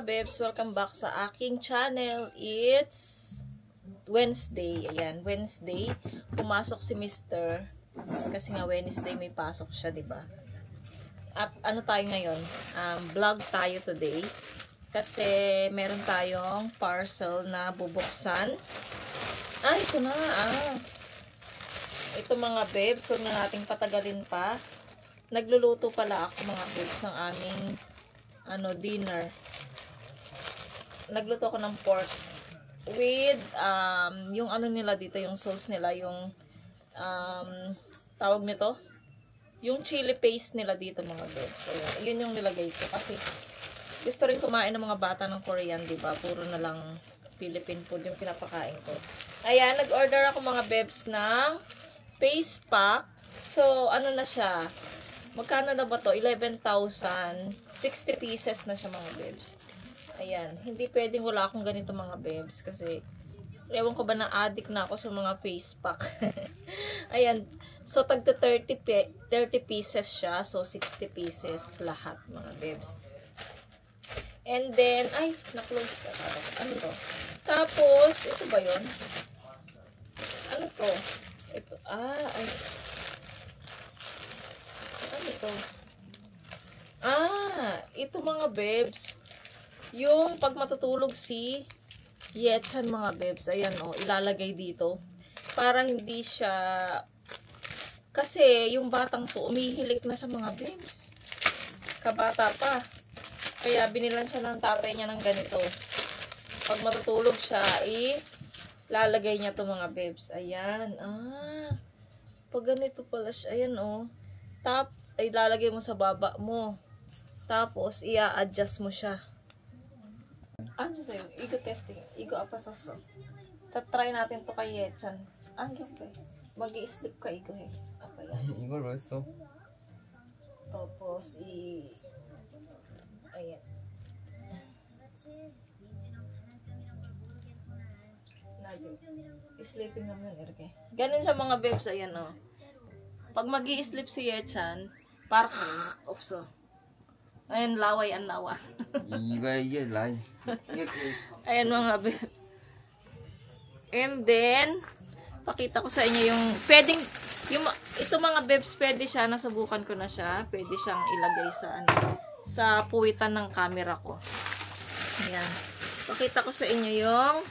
mga bebs, welcome back sa aking channel. It's Wednesday. Ayan, Wednesday. Pumasok si Mr. Kasi nga Wednesday may pasok siya, diba? At ano tayo ngayon? Vlog tayo today. Kasi meron tayong parcel na bubuksan. Ito na. Ito mga bebs, huwag na nating patagalin pa. Nagluluto pala ako mga bebs ng aming dinner. Nagluto ako ng pork with yung nila dito, yung sauce nila, yung tawag nito, yung chili paste nila dito mga bebs. So, yun yung nilagay ko kasi gusto rin kumain ng mga bata ng Korean, diba? Puro na lang Philippine food yung pinapakain ko. Ayan, nag-order ako mga bebs ng face pack. So, ano na siya? Magkano na ba to? 11,000. 60 pieces na siya mga bebs. Ayan. Hindi pwedeng wala akong ganito mga bebs. Kasi, ewan ko ba na addict na ako sa mga face pack. Ayan. So, tagta 30 pieces siya. So, 60 pieces lahat mga bebs. And then, ay, na-close ka. Ano to? Tapos, ito ba yun? Ano to? Ito. Ay. Ito. Ito mga bebs. Yung pag matutulog si Yechan mga bebs. Ayan ilalagay dito. Para hindi siya, kasi yung batang to, umihilik na sa mga bebs. Kabata pa. Kaya binilan siya ng tatay niya ng ganito. Pag matutulog siya, lalagay niya to mga bebs. Ayan. Pag ganito pala siya. Ayan ay lalagay mo sa baba mo. Tapos, i-adjust mo siya. Ano sa'yo? Ego testing. Ego apasaso. Tatry natin to kay Yechan. Mag-i-sleep ka, Ego eh. Okay yan. 이걸 왜 써? Tapos, ayan. Sleeping naman yun, Erke. Ganun siya mga bebs, ayan Pag mag-i-sleep si Yechan, parking, opso. Ayan, laway ang lawa. 이게 라이. Ayan mga bebs. And then, pakita ko sa inyo yung, ito mga bebs, pwede siya, nasubukan ko na siya. Pwede siyang ilagay sa puwitan ng camera ko. Ayan. Pakita ko sa inyo yung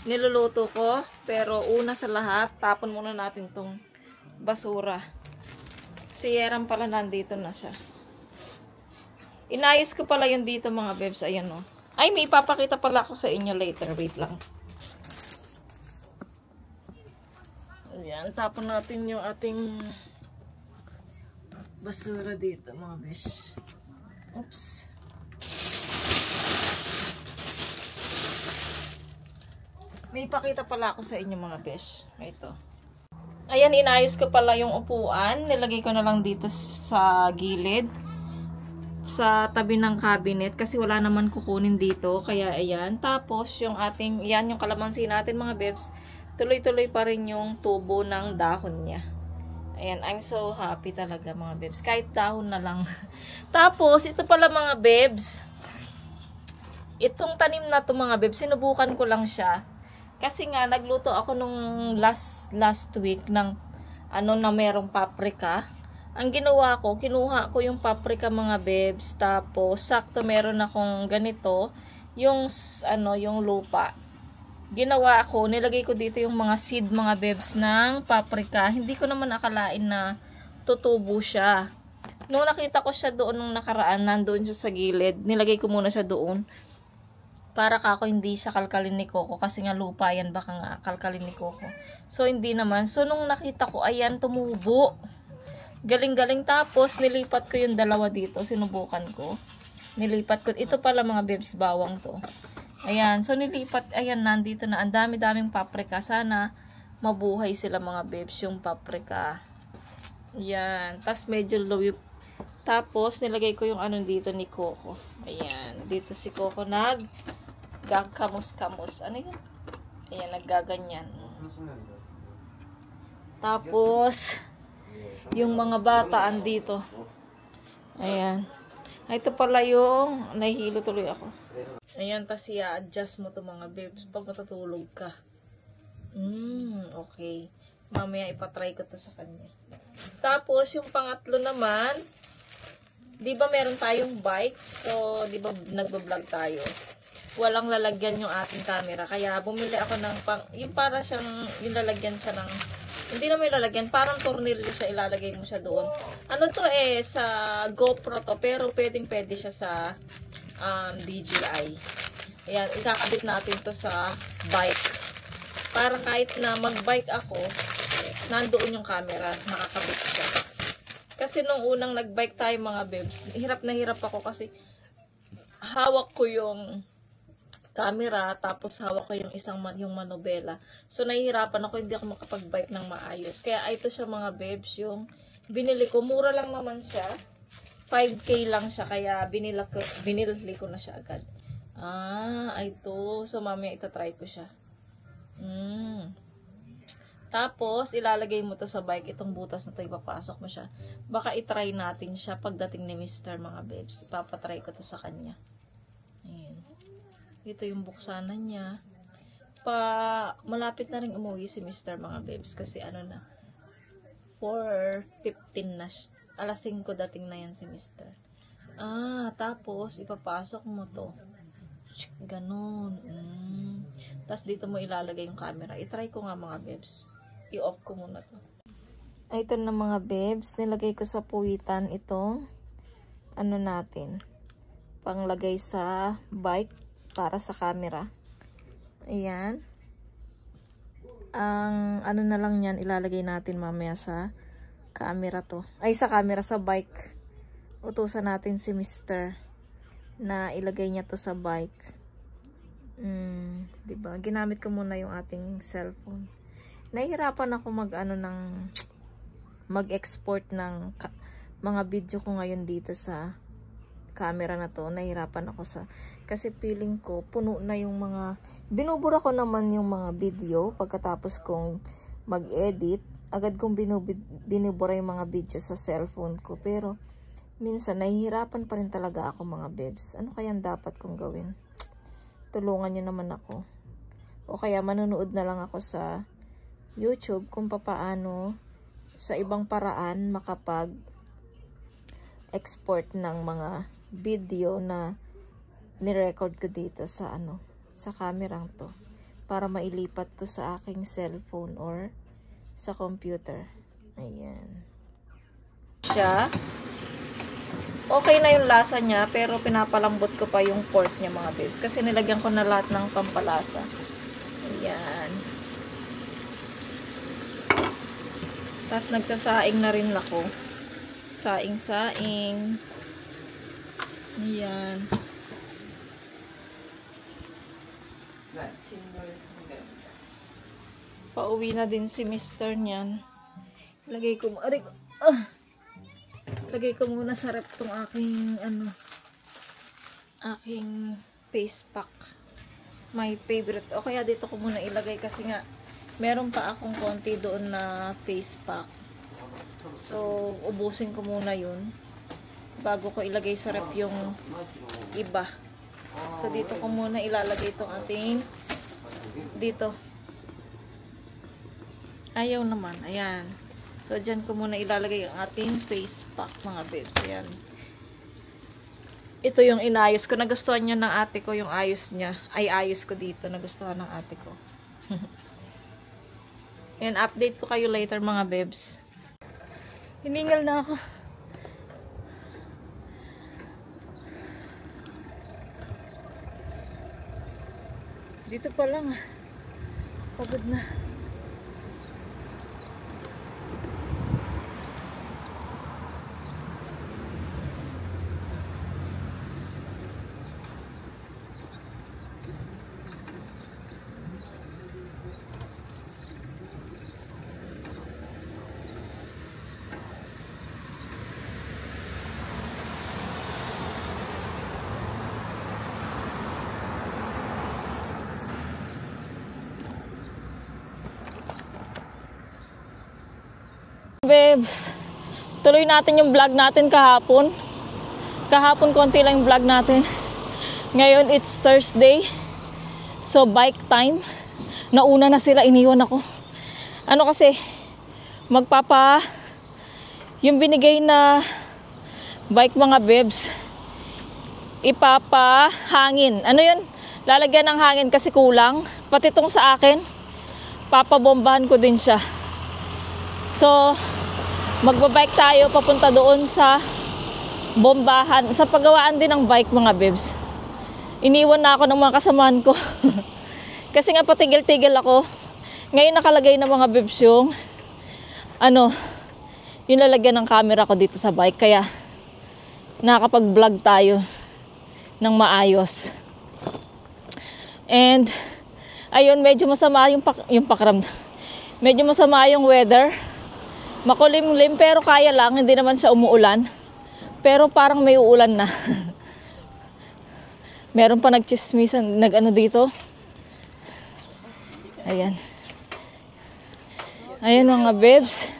niluluto ko. Pero una sa lahat, tapon muna natin tong basura. Si Yeram pala nandito na siya. Inayos ko pala yun dito mga bebs. Ayan Ay, may ipapakita pala ako sa inyo later. Wait lang. Ayan, tapon natin yung ating basura dito mga bebs. Oops. May ipakita pala ako sa inyo mga bebs. Ito. Ayan, inayos ko pala yung upuan. Nilagay ko na lang dito sa gilid. Sa tabi ng cabinet. Kasi wala naman kukunin dito. Kaya ayan. Tapos yung yung kalamansi natin mga bebs. Tuloy-tuloy pa rin yung tubo ng dahon niya. Ayan, I'm so happy talaga mga bebs. Kahit dahon na lang. Tapos, ito pala mga bebs. Itong tanim na to mga bebs. Sinubukan ko lang siya. Kasi nga, nagluto ako nung last week ng na merong paprika. Ang ginawa ko, kinuha ko yung paprika mga bebs. Tapos, sakto meron akong ganito. Yung lupa. Ginawa ko, nilagay ko dito yung mga seed mga bebs ng paprika. Hindi ko naman akalain na tutubo siya. Nung nakita ko siya doon nung nakaraan, nandoon siya sa gilid. Nilagay ko muna siya doon. Para kako hindi siya kalkalin ni Coco. Kasi nga lupa yan, baka nga kalkalin ni Coco. So, hindi naman. So, nung nakita ko, ayan, tumubo. Galing-galing. Tapos, nilipat ko yung dalawa dito. Sinubukan ko. Nilipat ko. Ito pala mga bebs, bawang to. Ayan. So, nilipat. Ayan, nandito na. Ang dami-daming paprika. Sana mabuhay sila mga bebs, yung paprika. Ayan. Tapos, medyo low. Tapos, nilagay ko yung dito ni Coco. Ayan. Dito si Coco gagkamus-kamus. Ano yun? Ayan, naggaganyan. Tapos, yung mga bata andito. Ayan. Ito pala yung, nahihilo tuloy ako. Ayan, tas i-adjust mo to mga babes pag matutulog ka. Okay. Mamaya ipatry ko to sa kanya. Tapos, yung pangatlo naman, di ba meron tayong bike? So, di ba nagbablog tayo? Walang lalagyan yung ating camera. Kaya, bumili ako ng yung para siyang, yung lalagyan siya ng, hindi na may lalagyan, parang tornilyo siya, ilalagay mo siya doon. Ano to sa GoPro to, pero pwede siya sa DJI. Ayan, ikakabit natin to sa bike. Para kahit na mag-bike ako, nandoon yung camera, nakakabit siya. Kasi nung unang nag-bike tayo mga babes, hirap na hirap ako kasi hawak ko yung camera, tapos hawak ko yung yung manobela. So, nahihirapan ako, hindi ako makapag-bike ng maayos. Kaya ito siya mga babes, yung binili ko. Mura lang naman siya. 5K lang siya, kaya binili ko na siya agad. Ito. So, mamaya itatry ko siya. Tapos, ilalagay mo to sa bike. Itong butas na to, ipapasok mo siya. Baka itry natin siya pagdating ni Mr. mga babes. Ipapatry ko to sa kanya. Ayan. Ito yung buksanan niya. Malapit na rin umuwi si Mr. mga babes. Kasi ano na, 4:15 na siya. Alas 5 dating na yan si Mr. Tapos, ipapasok mo to. Ganon. Tapos, dito mo ilalagay yung camera. I-try ko nga mga babes. I-off ko muna to. Ito na mga babes. Nilagay ko sa puwitan itong natin. Panglagay sa bike para sa camera. Ayan. Ang na lang yan, ilalagay natin mamaya sa camera to. Sa camera, sa bike. Utusan natin si Mr. na ilagay niya to sa bike. Diba? Ginamit ko muna yung ating cellphone. Nahihirapan ako mag-export ng mga video ko ngayon dito sa camera na to. Nahihirapan ako kasi feeling ko puno na yung binubura ko naman yung mga video pagkatapos kong mag-edit. Agad kong binubura yung mga video sa cellphone ko. Pero, minsan, nahihirapan pa rin talaga ako mga babes. Ano kaya dapat kong gawin? Tulungan nyo naman ako. O kaya, manunood na lang ako sa YouTube kung papaano sa ibang paraan makapag-export ng mga video na nirecord ko dito sa kamerang to. Para mailipat ko sa aking cellphone or sa computer. Ayan. Siya. Okay na yung lasa niya, pero pinapalambot ko pa yung pork niya mga babes. Kasi nilagyan ko na lahat ng pampalasa. Ayan. Tapos nagsasaing na rin ako. Saing-saing. Ayan. Pauwi na din si Mr. niyan. Lagay ko muna sa rep tong aking aking face pack. My favorite. O kaya dito ko muna ilagay kasi nga meron pa akong konti doon na face pack. So, ubusin ko muna yun bago ko ilagay sa rep yung iba. So, dito ko muna ilalagay itong ating dito. Ayaw naman. Ayan. So, dyan ko muna ilalagay ang ating face pack, mga babes. Ayan. Ito yung inayos ko. Nagustuhan niya ng ate ko yung ayos niya. Ayos ko dito. Nagustuhan ng ate ko. Ayan, update ko kayo later, mga babes. Hiningal na ako. Dito pa lang. Pagod na. Babes, tuloy natin yung vlog natin kahapon. Kahapon konti lang yung vlog natin. Ngayon it's Thursday. So bike time. Nauna na sila, iniwan ako. Ano kasi, yung binigay na bike mga bebs, ipapahangin. Ano yun? Lalagyan ng hangin kasi kulang. Pati tong sa akin, papabombahan ko din siya. So, magbabike tayo papunta doon sa bombahan, sa paggawaan din ng bike mga bebs. Iniwan na ako ng mga kasamahan ko. Kasi nga patigil-tigil ako. Ngayon nakalagay na mga bebs yung yung lalagyan ng camera ko dito sa bike. Kaya nakakapag-vlog tayo ng maayos. And ayun, medyo masama yung pakiramdam. Medyo masama yung weather. Makulimlim pero kaya lang, hindi naman siya umuulan. Pero parang may uulan na. Meron pa nagchismisan, dito. Ayan. Ayan mga bebs.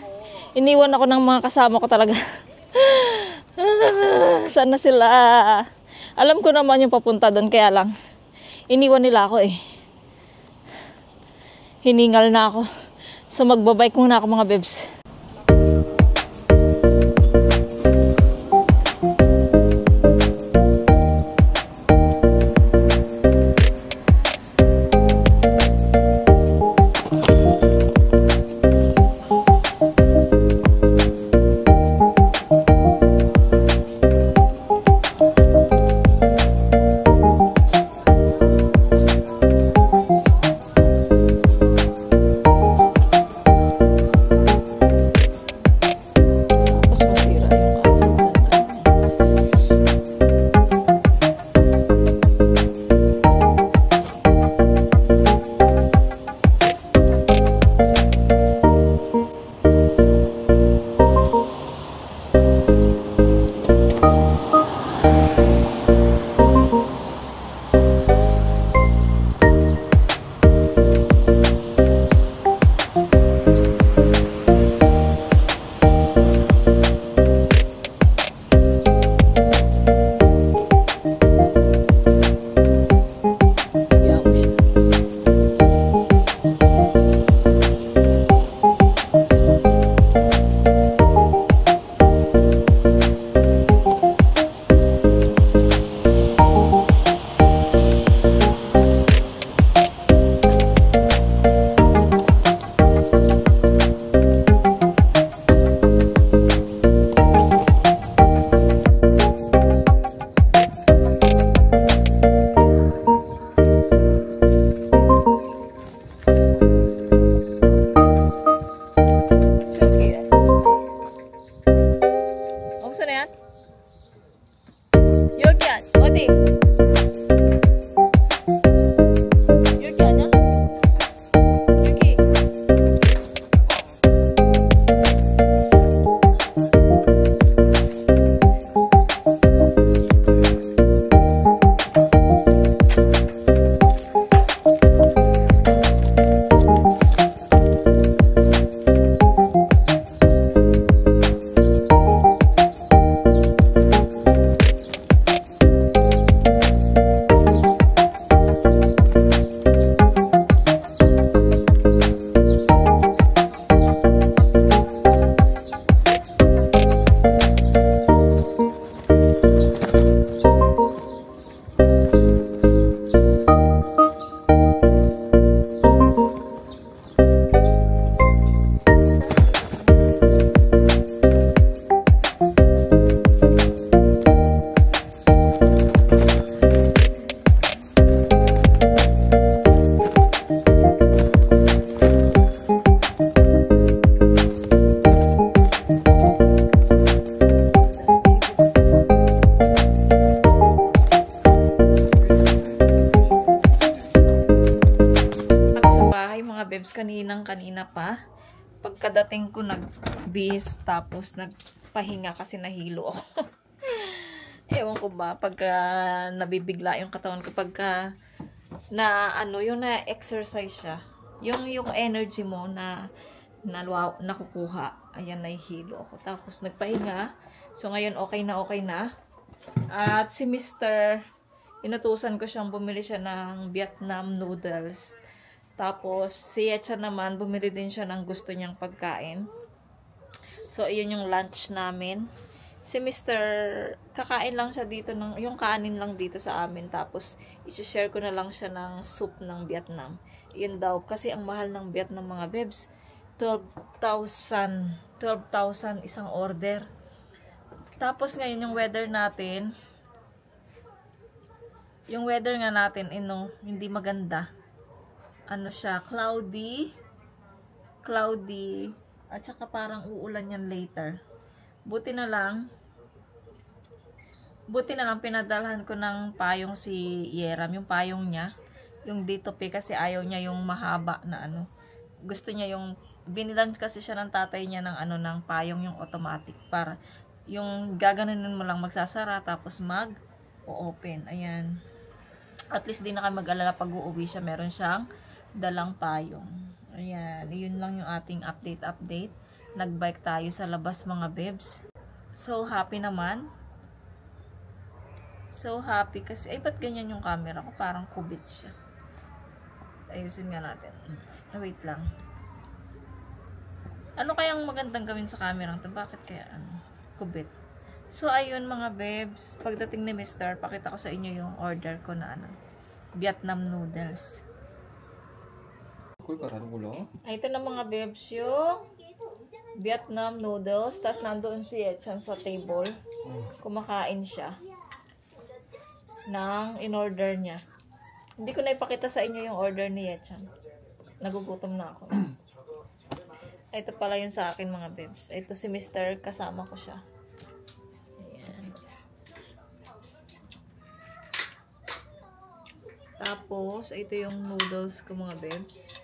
Iniwan ako ng mga kasama ko talaga. Saan na sila? Alam ko naman yung papunta doon, kaya lang iniwan nila ako eh. Hiningal na ako. So magbabike muna ako mga bebs. Kanina pa. Pagkadating ko nagbihis tapos nagpahinga kasi nahilo ako. Ewan ko ba, pagka nabibigla yung katawan ko, pagka yung na-exercise siya, yung energy mo na nakukuha, ayan, nahihilo ako. Tapos nagpahinga. So ngayon okay na. At si Mr. Inutusan ko siyang bumili siya ng Vietnam noodles. Tapos, si Yetchan naman, bumili din siya ng gusto niyang pagkain. So, iyon yung lunch namin. Si Mr. kakain lang siya dito, yung kanin lang dito sa amin. Tapos, isi-share ko na lang siya ng soup ng Vietnam. Yun daw, kasi ang mahal ng Vietnam mga bebs. 12,000 isang order. Tapos, ngayon yung weather natin, yung weather nga natin, hindi maganda. Ano siya, cloudy, at saka parang uulan yan later. Buti na lang pinadalhan ko ng payong si Yeram, yung payong niya, yung dito kasi ayaw niya yung mahaba na ano. Gusto niya yung, binilan kasi siya ng tatay niya ng ng payong yung automatic, para yung gaganunin mo lang magsasara, tapos mag-open. Ayan. At least di na kayo mag-alala pag uuwi siya, meron siyang dalang payong. Ayan, yun lang yung ating update. Nagbike tayo sa labas mga bebs. So happy naman. So happy kasi, ba't ganyan yung camera ko? Parang kubit siya. Ayusin nga natin. Wait lang. Ano kayang magandang gawin sa camera ito? Bakit kaya kubit? So ayun mga bebs, pagdating ni Mr., pakita ko sa inyo yung order ko na Vietnam noodles. Ito na mga bebs yung Vietnam noodles. Tapos nandoon si Yetchan sa table. Kumakain siya ng in-order niya. Hindi ko na ipakita sa inyo yung order ni Yetchan. Nagugutom na ako. Ito pala yung sa akin mga bebs. Ito si Mr. Kasama ko siya. Ayan. Tapos, ito yung noodles ko mga bebs.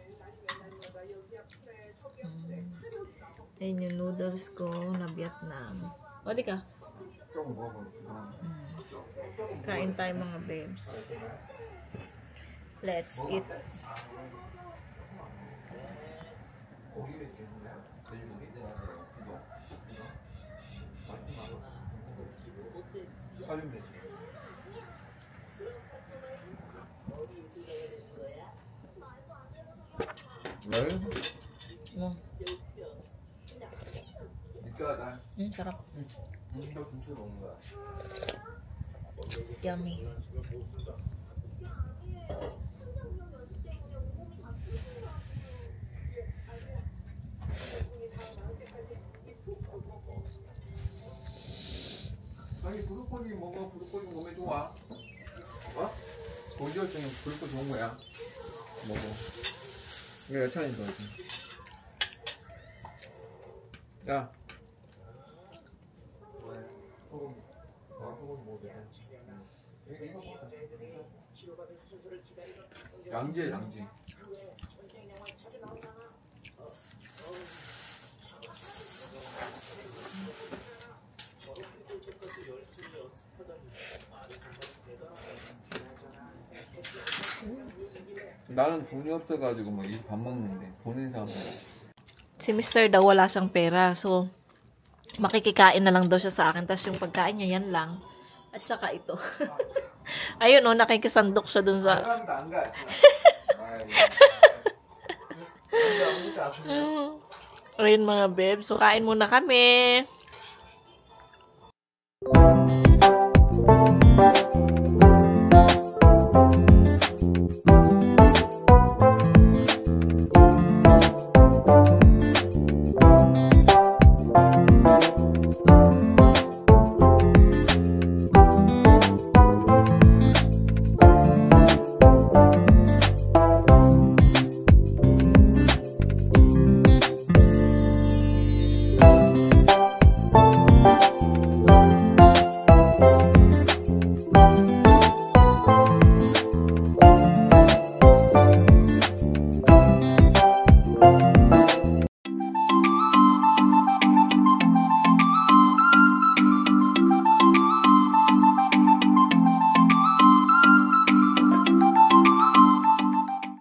Ayan yung noodles ko na Vietnam. O, di ka? Kain tayo mga bebs. Let's eat. Sarap. Yummy. 아니 브로콜리 먹어. 브로콜리 몸에 좋아. 어? 고지혈증에 브로콜리 좋은 거야. 먹어. 이거 여찬이 좋아하지. 야. 양지야 양지. 나는 돈이 없어가지고 뭐 이 밥 먹는데 보낸 사람. Si Mr. daw wala siyang pera. So, makikikain na lang daw siya sa akin. Tapos yung pagkain niya, yan lang. At saka ito. Ayun o, nakikisandok siya dun sa... Ayun mga beb. So, kain muna kami.